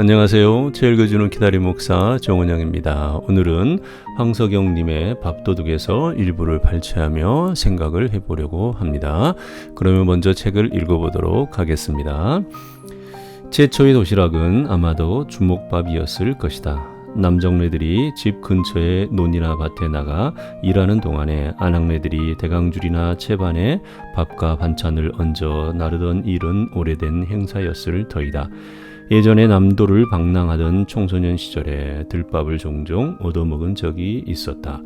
안녕하세요. 제일교주는 기다림 목사 정은영입니다. 오늘은 황석영님의 밥도둑에서 일부를 발췌하며 생각을 해보려고 합니다. 그러면 먼저 책을 읽어보도록 하겠습니다. 최초의 도시락은 아마도 주먹밥이었을 것이다. 남정네들이 집 근처의 논이나 밭에 나가 일하는 동안에 아낙네들이 대강줄이나 채반에 밥과 반찬을 얹어 나르던 일은 오래된 행사였을 터이다. 예전에 남도를 방랑하던 청소년 시절에 들밥을 종종 얻어먹은 적이 있었다.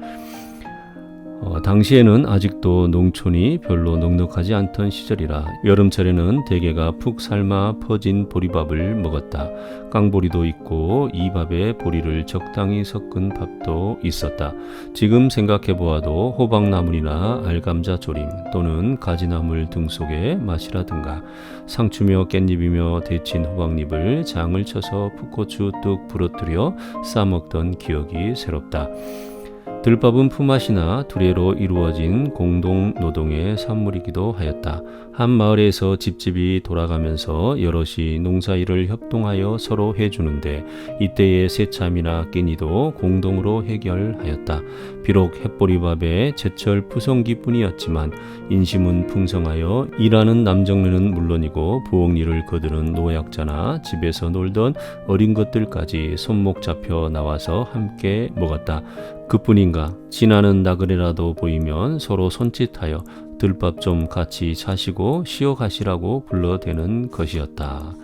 당시에는 아직도 농촌이 별로 넉넉하지 않던 시절이라 여름철에는 대개가 푹 삶아 퍼진 보리밥을 먹었다. 깡보리도 있고 이 밥에 보리를 적당히 섞은 밥도 있었다. 지금 생각해보아도 호박나물이나 알감자 조림 또는 가지나물 등 속의 맛이라든가 상추며 깻잎이며 데친 호박잎을 장을 쳐서 풋고추 뚝 부러뜨려 싸먹던 기억이 새롭다. 들밥은 품앗이나 두레로 이루어진 공동 노동의 산물이기도 하였다. 한 마을에서 집집이 돌아가면서 여럿이 농사일을 협동하여 서로 해주는데 이때의 새참이나 끼니도 공동으로 해결하였다. 비록 햇보리밥에 제철 푸성기뿐이었지만 인심은 풍성하여 일하는 남정네는 물론이고 부엌일을 거두는 노약자나 집에서 놀던 어린 것들까지 손목 잡혀 나와서 함께 먹었다. 그뿐인가 지나는 나그네라도 보이면 서로 손짓하여 들밥 좀 같이 자시고 쉬어가시라고 불러대는 것이었다.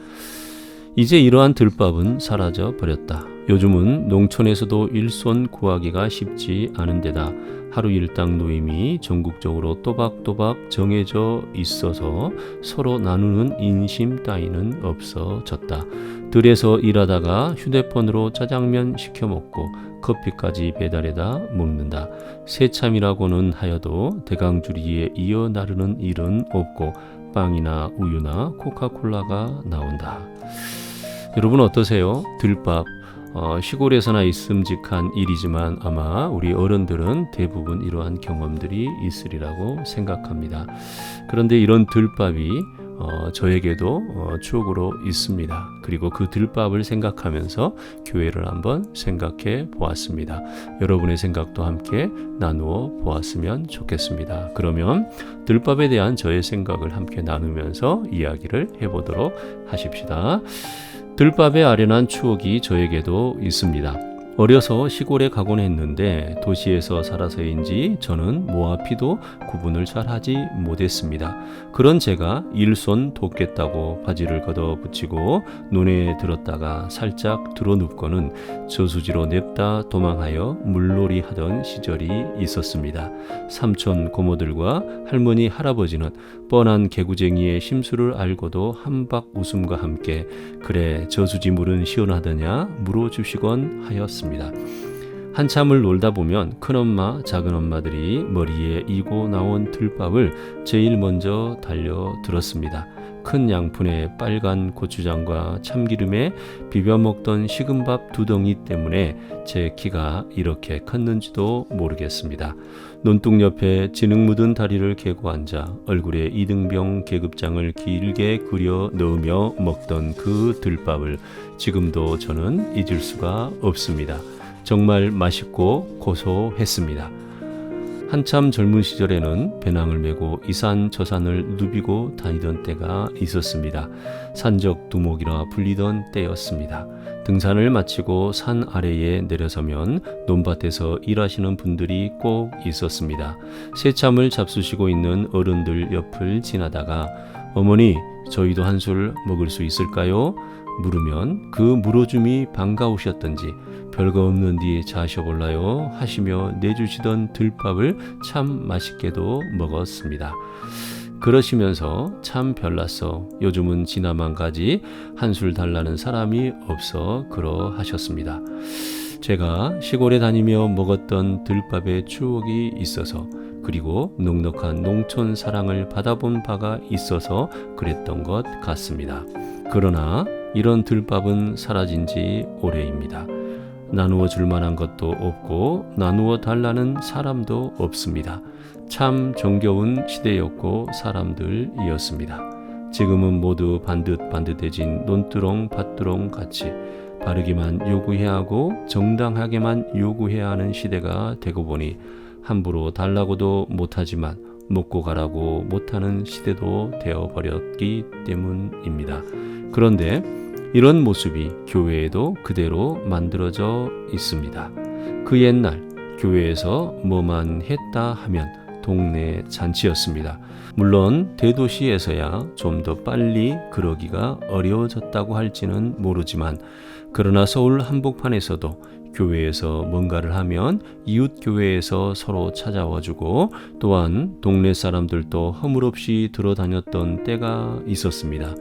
이제 이러한 들밥은 사라져 버렸다. 요즘은 농촌에서도 일손 구하기가 쉽지 않은데다 하루 일당 노임이 전국적으로 또박또박 정해져 있어서 서로 나누는 인심 따위는 없어졌다. 들에서 일하다가 휴대폰으로 짜장면 시켜 먹고 커피까지 배달해다 먹는다. 새참이라고는 하여도 대강주리에 이어 나르는 일은 없고 빵이나 우유나 코카콜라가 나온다. 여러분 어떠세요? 들밥 시골에서나 있음직한 일이지만 아마 우리 어른들은 대부분 이러한 경험들이 있으리라고 생각합니다. 그런데 이런 들밥이 저에게도 추억으로 있습니다. 그리고 그 들밥을 생각하면서 교회를 한번 생각해 보았습니다. 여러분의 생각도 함께 나누어 보았으면 좋겠습니다. 그러면 들밥에 대한 저의 생각을 함께 나누면서 이야기를 해보도록 하십시다. 들밥에 아련한 추억이 저에게도 있습니다. 어려서 시골에 가곤 했는데 도시에서 살아서인지 저는 뭐와 피도 구분을 잘 하지 못했습니다. 그런 제가 일손 돕겠다고 바지를 걷어붙이고 논에 들었다가 살짝 들어눕고는 저수지로 냅다 도망하여 물놀이 하던 시절이 있었습니다. 삼촌 고모들과 할머니 할아버지는 뻔한 개구쟁이의 심수를 알고도 한박 웃음과 함께 그래 저수지 물은 시원하더냐 물어주시곤 하였습니다. 한참을 놀다 보면 큰엄마 작은엄마들이 머리에 이고 나온 들밥을 제일 먼저 달려 들었습니다. 큰 양푼에 빨간 고추장과 참기름에 비벼 먹던 식은밥 2덩이 때문에 제 키가 이렇게 컸는지도 모르겠습니다. 논둑 옆에 진흙 묻은 다리를 개고 앉아 얼굴에 이등병 계급장을 길게 그려 넣으며 먹던 그 들밥을 지금도 저는 잊을 수가 없습니다. 정말 맛있고 고소했습니다. 한참 젊은 시절에는 배낭을 메고 이산 저산을 누비고 다니던 때가 있었습니다. 산적 두목이라 불리던 때였습니다. 등산을 마치고 산 아래에 내려서면 논밭에서 일하시는 분들이 꼭 있었습니다. 새참을 잡수시고 있는 어른들 옆을 지나다가 어머니 저희도 한술 먹을 수 있을까요? 물으면 그 물어줌이 반가우셨던지 별거 없는디 자셔볼라요 하시며 내주시던 들밥을 참 맛있게도 먹었습니다. 그러시면서 참 별났어 요즘은 지나만 가지 한술 달라는 사람이 없어 그러하셨습니다. 제가 시골에 다니며 먹었던 들밥의 추억이 있어서 그리고 넉넉한 농촌 사랑을 받아본 바가 있어서 그랬던 것 같습니다. 그러나 이런 들밥은 사라진 지 오래입니다. 나누어 줄 만한 것도 없고 나누어 달라는 사람도 없습니다. 참 정겨운 시대였고 사람들이었습니다. 지금은 모두 반듯반듯해진 논두렁 밭두렁 같이 바르기만 요구해야 하고 정당하게만 요구해야 하는 시대가 되고 보니 함부로 달라고도 못하지만 먹고 가라고 못하는 시대도 되어버렸기 때문입니다. 그런데 이런 모습이 교회에도 그대로 만들어져 있습니다. 그 옛날 교회에서 뭐만 했다 하면 동네 잔치였습니다. 물론 대도시에서야 좀 더 빨리 그러기가 어려워졌다고 할지는 모르지만 그러나 서울 한복판에서도 교회에서 뭔가를 하면 이웃 교회에서 서로 찾아와주고 또한 동네 사람들도 허물없이 들어다녔던 때가 있었습니다.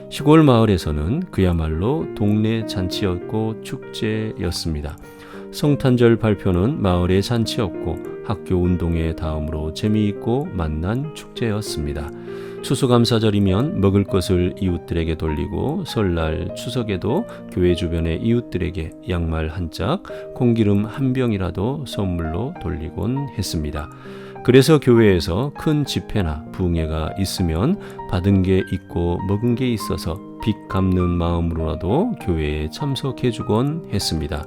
시골 마을에서는 그야말로 동네 잔치였고 축제였습니다. 성탄절 발표는 마을의 잔치였고 학교 운동회 다음으로 재미있고 만난 축제였습니다. 추수감사절이면 먹을 것을 이웃들에게 돌리고 설날 추석에도 교회 주변의 이웃들에게 양말 한 짝, 콩기름 한 병이라도 선물로 돌리곤 했습니다. 그래서 교회에서 큰 집회나 부흥회가 있으면 받은 게 있고 먹은 게 있어서 빚 갚는 마음으로라도 교회에 참석해주곤 했습니다.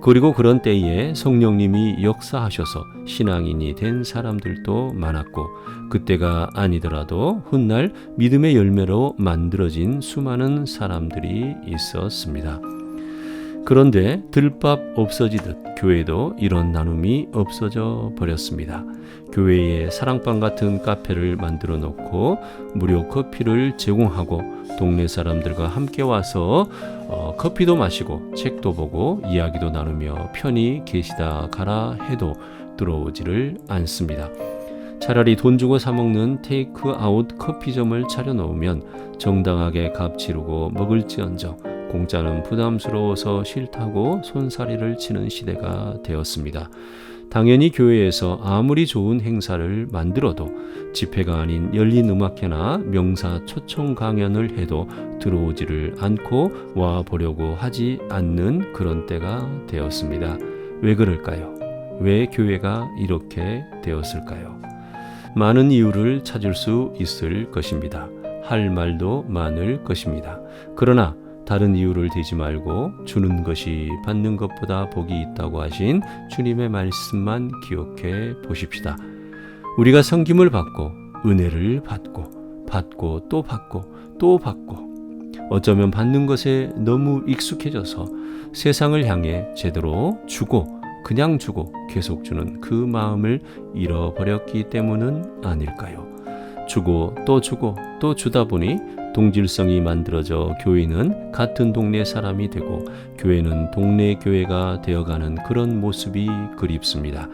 그리고 그런 때에 성령님이 역사하셔서 신앙인이 된 사람들도 많았고 그때가 아니더라도 훗날 믿음의 열매로 만들어진 수많은 사람들이 있었습니다. 그런데 들밥 없어지듯 교회도 이런 나눔이 없어져 버렸습니다. 교회에 사랑방 같은 카페를 만들어 놓고 무료 커피를 제공하고 동네 사람들과 함께 와서 커피도 마시고 책도 보고 이야기도 나누며 편히 계시다 가라 해도 들어오지를 않습니다. 차라리 돈 주고 사 먹는 테이크아웃 커피점을 차려놓으면 정당하게 값 치르고 먹을지언정 공짜는 부담스러워서 싫다고 손사래를 치는 시대가 되었습니다. 당연히 교회에서 아무리 좋은 행사를 만들어도 집회가 아닌 열린 음악회나 명사 초청 강연을 해도 들어오지를 않고 와보려고 하지 않는 그런 때가 되었습니다. 왜 그럴까요? 왜 교회가 이렇게 되었을까요? 많은 이유를 찾을 수 있을 것입니다. 할 말도 많을 것입니다. 그러나 다른 이유를 대지 말고 주는 것이 받는 것보다 복이 있다고 하신 주님의 말씀만 기억해 보십시다. 우리가 섬김을 받고 은혜를 받고 또 받고 또 받고 어쩌면 받는 것에 너무 익숙해져서 세상을 향해 제대로 주고 그냥 주고 계속 주는 그 마음을 잃어버렸기 때문은 아닐까요? 주고 또 주다 보니 동질성이 만들어져 교회는 같은 동네 사람이 되고 교회는 동네 교회가 되어가는 그런 모습이 그립습니다.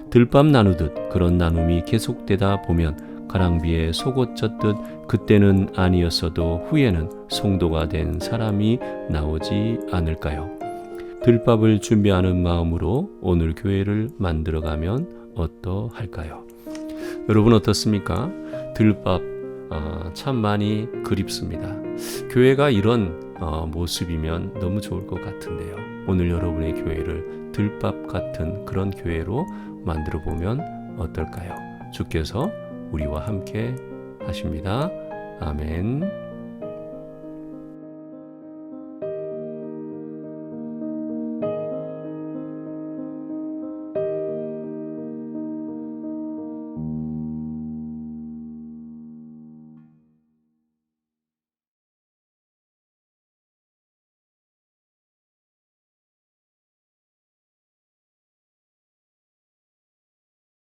들밥 나누듯 그런 나눔이 계속되다 보면 가랑비에 속옷 젖듯 그때는 아니었어도 후에는 성도가 된 사람이 나오지 않을까요? 들밥을 준비하는 마음으로 오늘 교회를 만들어가면 어떠할까요? 여러분 어떻습니까? 들밥 참 많이 그립습니다. 교회가 이런 모습이면 너무 좋을 것 같은데요. 오늘 여러분의 교회를 들밥 같은 그런 교회로 만들어 보면 어떨까요? 주께서 우리와 함께 하십니다. 아멘.